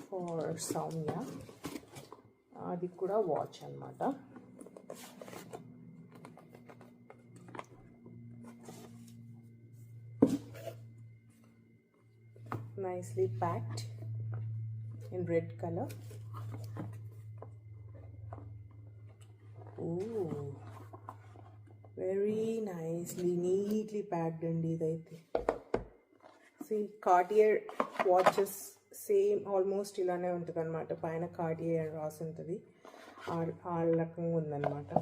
For Soumya. అది కూడా watch అన్నమాట. Nicely packed in red color. Ooh, very nicely, neatly packed andi idaithe. See, Cartier watches same almost ilane untadi annamata. Paina Cartier rasi untadi, aa lakanga undannamata.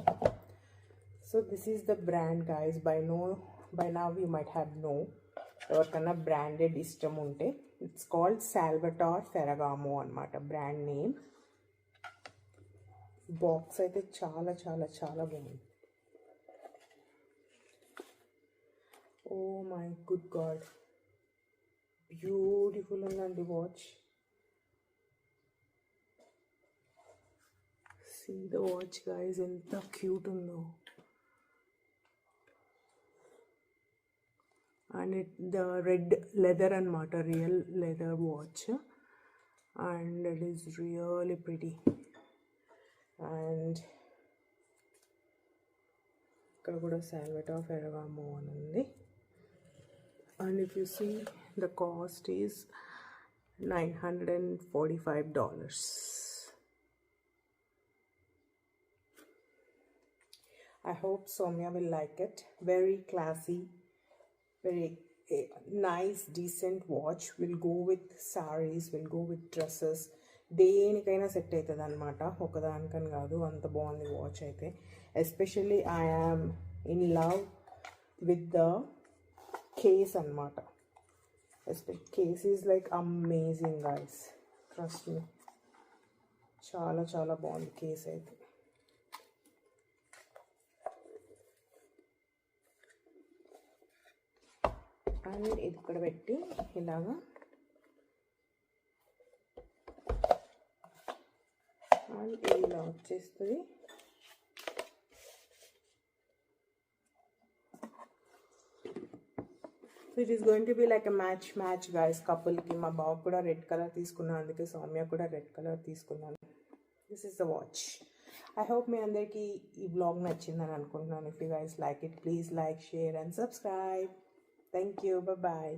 So this is the brand, guys. By now you might have know. ఎవరికన్నా branded ఇష్టం ఉంటే, it's called సాల్వటార్ ఫెరగామో అన్నమాట brand name. Box అయితే చాలా చాలా చాలా బాగుంది. Oh my good god, beautiful ఉందండి watch. See the watch guys, ఎంత క్యూట్ ఉందో. And the red leather anamata, real leather watch, and it is really pretty. And ikkada kuda Salvatore Ferragamo ani undi. And if you see, the cost is $945. I hope Soumya will like it. Very classy, very nice, decent watch. Will go with sarees, will go with dresses. దేనికైనా set అవుతుంది అనమాట, ఒకదానికని కాదు. అంత బాగుంది watch అయితే. Especially I am in love with the case అనమాట. Case is like amazing guys, trust me. చాలా చాలా బాగుంది కేస్ అయితే. అండ్ ఇది ఇక్కడ పెట్టి ఇలాగా అండ్ ఇలా వచ్చేస్తుంది. So it is going to be like a match guys కపుల్కి. మా బావ కూడా రెడ్ కలర్ తీసుకున్నాను, అందుకే సౌమ్య కూడా రెడ్ కలర్ తీసుకున్నాను. This is the watch. I hope మీ అందరికీ ఈ బ్లాగ్ నచ్చిందని అనుకుంటున్నాను. If you guys like it, please like, share and subscribe. Thank you. Bye-bye.